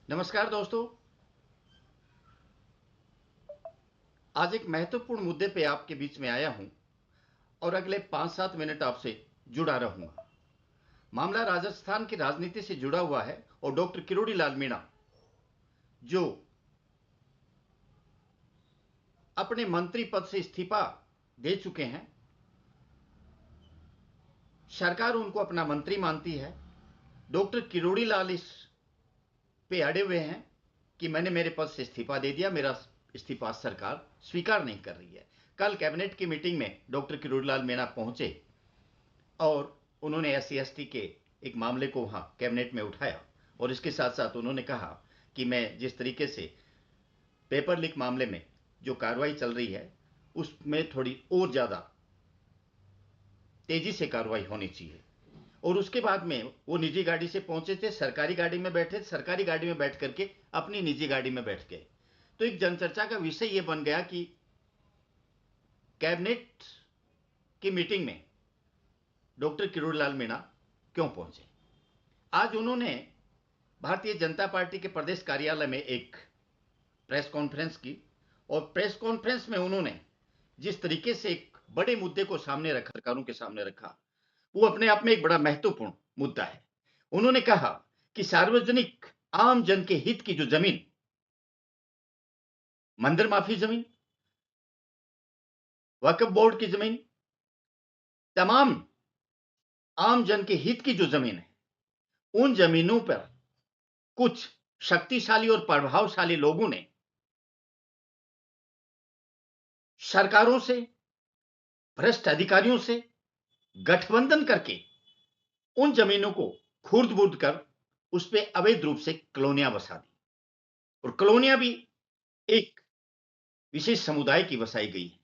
नमस्कार दोस्तों। आज एक महत्वपूर्ण मुद्दे पे आपके बीच में आया हूं और अगले 5-7 मिनट आपसे जुड़ा रहूंगा। मामला राजस्थान की राजनीति से जुड़ा हुआ है और डॉक्टर किरोड़ी लाल मीणा जो अपने मंत्री पद से इस्तीफा दे चुके हैं, सरकार उनको अपना मंत्री मानती है। डॉक्टर किरोड़ी लाल इस पे अड़े हुए हैं कि मैंने मेरे पद से इस्तीफा दे दिया, मेरा इस्तीफा सरकार स्वीकार नहीं कर रही है। कल कैबिनेट की मीटिंग में डॉक्टर किरोड़ी लाल मीणा पहुंचे और उन्होंने SC/ST के एक मामले को वहां कैबिनेट में उठाया और इसके साथ साथ उन्होंने कहा कि मैं जिस तरीके से पेपर लीक मामले में जो कार्रवाई चल रही है उसमें थोड़ी और ज्यादा तेजी से कार्रवाई होनी चाहिए। और उसके बाद में वो निजी गाड़ी से पहुंचे थे, सरकारी गाड़ी में बैठे, सरकारी गाड़ी में बैठ करके अपनी निजी गाड़ी में बैठ गए। तो एक जनचर्चा का विषय यह बन गया कि कैबिनेट की मीटिंग में डॉक्टर किरोड़ी लाल मीणा क्यों पहुंचे। आज उन्होंने भारतीय जनता पार्टी के प्रदेश कार्यालय में एक प्रेस कॉन्फ्रेंस की और प्रेस कॉन्फ्रेंस में उन्होंने जिस तरीके से एक बड़े मुद्दे को सामने रखा, सरकारों के सामने रखा, वो अपने आप में एक बड़ा महत्वपूर्ण मुद्दा है। उन्होंने कहा कि सार्वजनिक आम जन के हित की जो जमीन, मंदिर माफी जमीन, वक्फ बोर्ड की जमीन, तमाम आम जन के हित की जो जमीन है, उन जमीनों पर कुछ शक्तिशाली और प्रभावशाली लोगों ने सरकारों से, भ्रष्ट अधिकारियों से गठबंधन करके उन जमीनों को खुर्द बुर्द कर उस पर अवैध रूप से कॉलोनियां बसा दी। और कॉलोनियां भी एक विशेष समुदाय की बसाई गई है।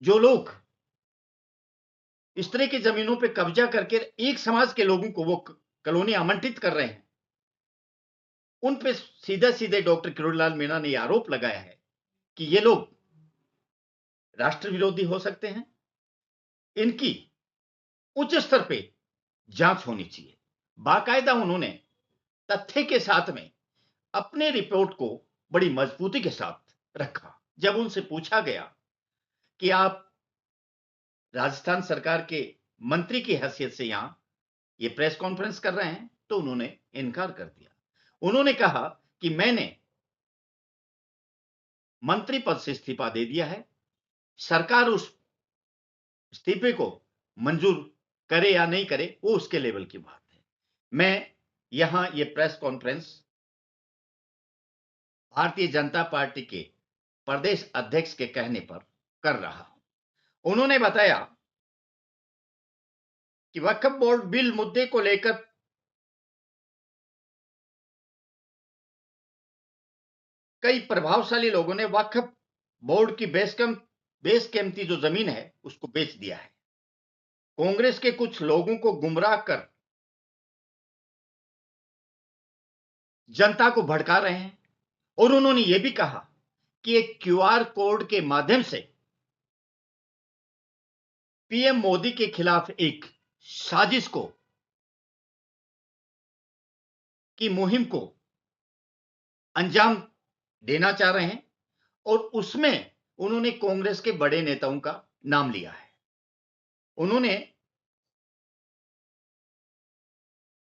जो लोग इस तरह की जमीनों पर कब्जा करके एक समाज के लोगों को वो कॉलोनी आवंटित कर रहे हैं, उन पे सीधे सीधे डॉक्टर किरोड़ी लाल मीणा ने आरोप लगाया है कि ये लोग राष्ट्र विरोधी हो सकते हैं, इनकी उच्च स्तर पे जांच होनी चाहिए। बाकायदा उन्होंने तथ्य के साथ में अपने रिपोर्ट को बड़ी मजबूती के साथ रखा। जब उनसे पूछा गया कि आप राजस्थान सरकार के मंत्री की हैसियत से यहां ये प्रेस कॉन्फ्रेंस कर रहे हैं, तो उन्होंने इनकार कर दिया। उन्होंने कहा कि मैंने मंत्री पद से इस्तीफा दे दिया है, सरकार उस इस्तीफे को मंजूर करे या नहीं करे वो उसके लेवल की बात है। मैं यहां ये press conference Bharatiya Janata party के प्रदेश अध्यक्ष के कहने पर कर रहा हूं। उन्होंने बताया कि वक्फ बोर्ड बिल मुद्दे को लेकर कई प्रभावशाली लोगों ने वक्फ बोर्ड की बेस कीमती जो जमीन है उसको बेच दिया है। कांग्रेस के कुछ लोगों को गुमराह कर जनता को भड़का रहे हैं। और उन्होंने यह भी कहा कि एक QR कोड के माध्यम से PM मोदी के खिलाफ एक साजिश को की मुहिम को अंजाम देना चाह रहे हैं और उसमें उन्होंने कांग्रेस के बड़े नेताओं का नाम लिया है। उन्होंने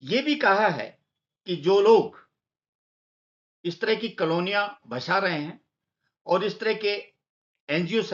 यह भी कहा है कि जो लोग इस तरह की कॉलोनियां बसा रहे हैं और इस तरह के NGO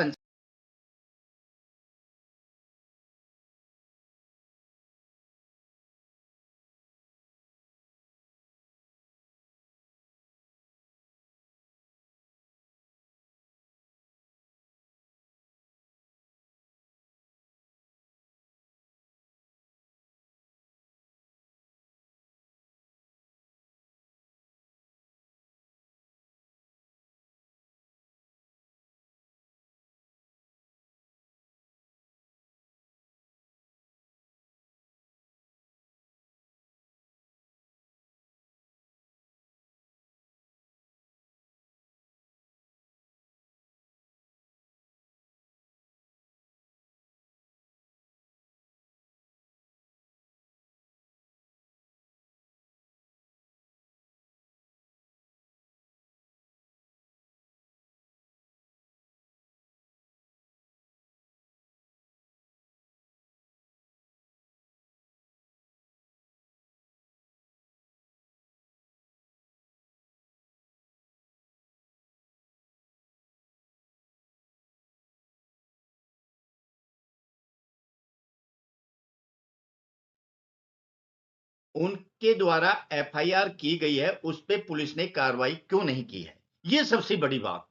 उनके द्वारा एफआईआर की गई है, उस पे पुलिस ने कार्रवाई क्यों नहीं की है? ये सबसे बड़ी बात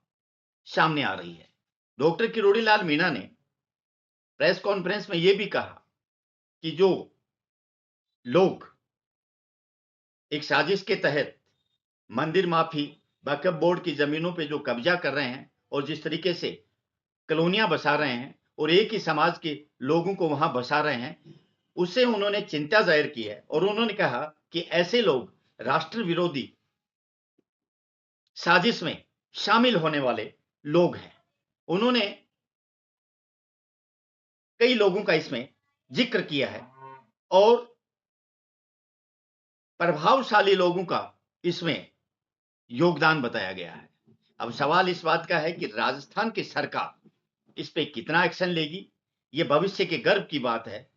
सामने आ रही है। डॉक्टर किरोड़ी लाल मीणा ने प्रेस कॉन्फ्रेंस में यह भी कहा कि जो लोग एक साजिश के तहत मंदिर माफी, वक्फ बोर्ड की जमीनों पे जो कब्जा कर रहे हैं और जिस तरीके से कॉलोनियां बसा रहे हैं और एक ही समाज के लोगों को वहां बसा रहे हैं, उससे उन्होंने चिंता जाहिर की है और उन्होंने कहा कि ऐसे लोग राष्ट्र विरोधी साजिश में शामिल होने वाले लोग हैं। उन्होंने कई लोगों का इसमें जिक्र किया है और प्रभावशाली लोगों का इसमें योगदान बताया गया है। अब सवाल इस बात का है कि राजस्थान की सरकार इस पे कितना एक्शन लेगी, ये भविष्य के गर्व की बात है।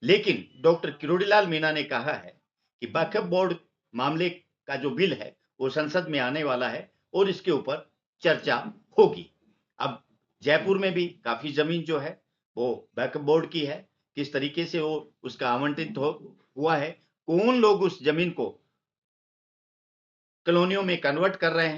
लेकिन डॉक्टर किरोड़ीलाल मीणा ने कहा है कि वक्फ बोर्ड मामले का जो बिल है वो संसद में आने वाला है और इसके ऊपर चर्चा होगी। अब जयपुर में भी काफी जमीन जो है वो वक्फ बोर्ड की है, किस तरीके से वो उसका आवंटित हुआ है, कौन लोग उस जमीन को कॉलोनियों में कन्वर्ट कर रहे हैं,